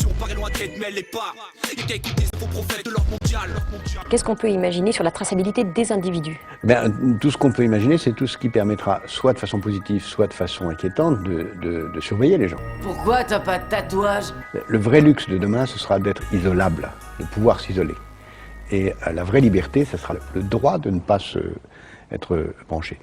vision paraît loin d'être, mais elle l'est pas. Et qu'à écouter ces faux prophètes de l'ordre mondial. Qu'est-ce qu'on peut imaginer sur la traçabilité des individus? Tout ce qu'on peut imaginer, c'est tout ce qui permettra, soit de façon positive, soit de façon inquiétante, de surveiller les gens. Pourquoi t'as pas de tatouage? Le vrai luxe de demain, ce sera d'être isolable, de pouvoir s'isoler. Et la vraie liberté, ce sera le droit de ne pas être branché.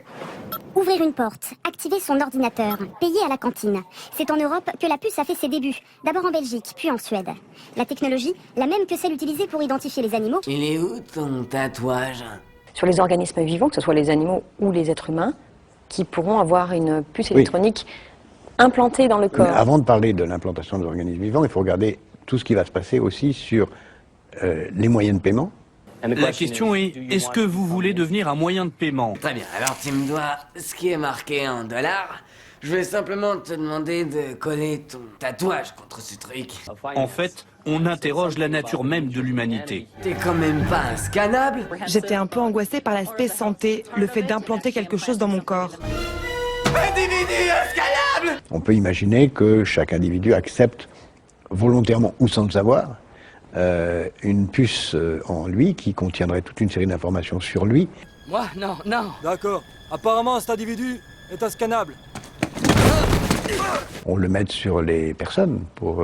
Ouvrir une porte, activer son ordinateur, payer à la cantine. C'est en Europe que la puce a fait ses débuts. D'abord en Belgique, puis en Suède. La technologie, la même que celle utilisée pour identifier les animaux. Il est où ton tatouage? Sur les organismes vivants, que ce soit les animaux ou les êtres humains, qui pourront avoir une puce électronique implantée dans le corps. Mais avant de parler de l'implantation des organismes vivants, il faut regarder tout ce qui va se passer aussi sur les moyens de paiement. La question est, est-ce que vous voulez devenir un moyen de paiement? Très bien, alors tu me dois ce qui est marqué en dollars. Je vais simplement te demander de coller ton tatouage contre ce truc. En fait, on interroge la nature même de l'humanité. T'es quand même pas un scannable? J'étais un peu angoissée par l'aspect santé, le fait d'implanter quelque chose dans mon corps. Individu inscannable! On peut imaginer que chaque individu accepte volontairement ou sans le savoir une puce en lui qui contiendrait toute une série d'informations sur lui. Moi, non, non. D'accord. Apparemment, cet individu est inscannable. On le met sur les personnes pour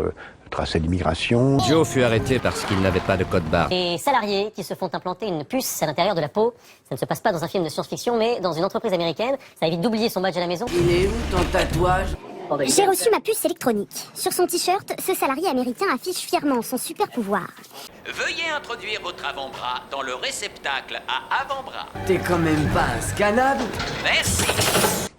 tracer l'immigration. Joe fut arrêté parce qu'il n'avait pas de code barre. Les salariés qui se font implanter une puce à l'intérieur de la peau, ça ne se passe pas dans un film de science-fiction, mais dans une entreprise américaine. Ça évite d'oublier son badge à la maison. Il est où ton tatouage? J'ai reçu ma puce électronique. Sur son t-shirt, ce salarié américain affiche fièrement son super pouvoir. Veuillez introduire votre avant-bras dans le réceptacle à avant-bras. T'es quand même pas un scannable? Merci.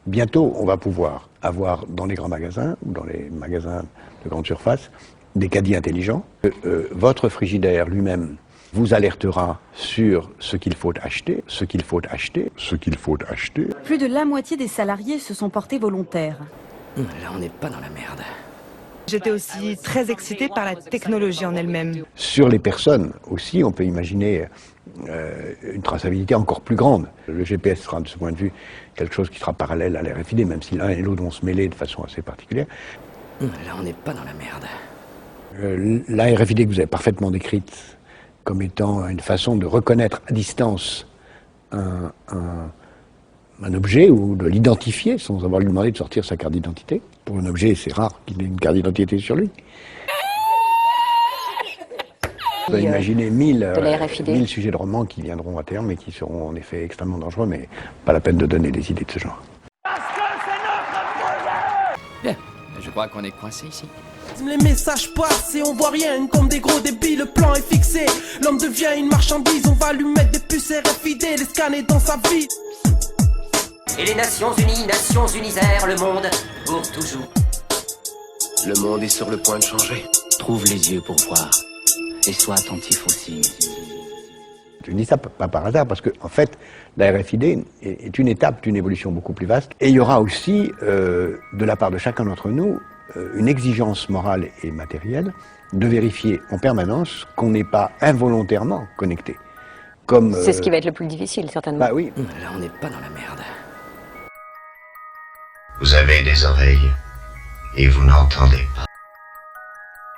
Bientôt, on va pouvoir avoir dans les grands magasins ou dans les magasins de grande surface des caddies intelligents. Votre frigidaire lui-même vous alertera sur ce qu'il faut acheter, ce qu'il faut acheter, ce qu'il faut acheter. Plus de la moitié des salariés se sont portés volontaires. Là, on n'est pas dans la merde. J'étais aussi très excitée par la technologie en elle-même. Sur les personnes aussi, on peut imaginer une traçabilité encore plus grande. Le GPS sera de ce point de vue quelque chose qui sera parallèle à l'RFID, même si l'un et l'autre vont se mêler de façon assez particulière. Là, on n'est pas dans la merde. La RFID que vous avez parfaitement décrite comme étant une façon de reconnaître à distance un objet ou de l'identifier sans avoir lui demandé de sortir sa carte d'identité. Pour un objet, c'est rare qu'il ait une carte d'identité sur lui. On peut imaginer 1000 sujets de romans qui viendront à terme et qui seront en effet extrêmement dangereux, mais pas la peine de donner des idées de ce genre. Parce que c'est notre projet! Bien, je crois qu'on est coincé ici. Les messages passent et on voit rien comme des gros débits, le plan est fixé. L'homme devient une marchandise, on va lui mettre des puces RFID, les scanner dans sa vie. Et les Nations unisèrent le monde pour toujours. Le monde est sur le point de changer. Trouve les yeux pour voir. Et sois attentif aux signes. Je dis ça pas par hasard, parce que en fait, la RFID est une étape d'une évolution beaucoup plus vaste. Et il y aura aussi, de la part de chacun d'entre nous, une exigence morale et matérielle de vérifier en permanence qu'on n'est pas involontairement connecté. C'est ce qui va être le plus difficile, certainement. Bah oui. Là, on n'est pas dans la merde. Vous avez des oreilles et vous n'entendez pas.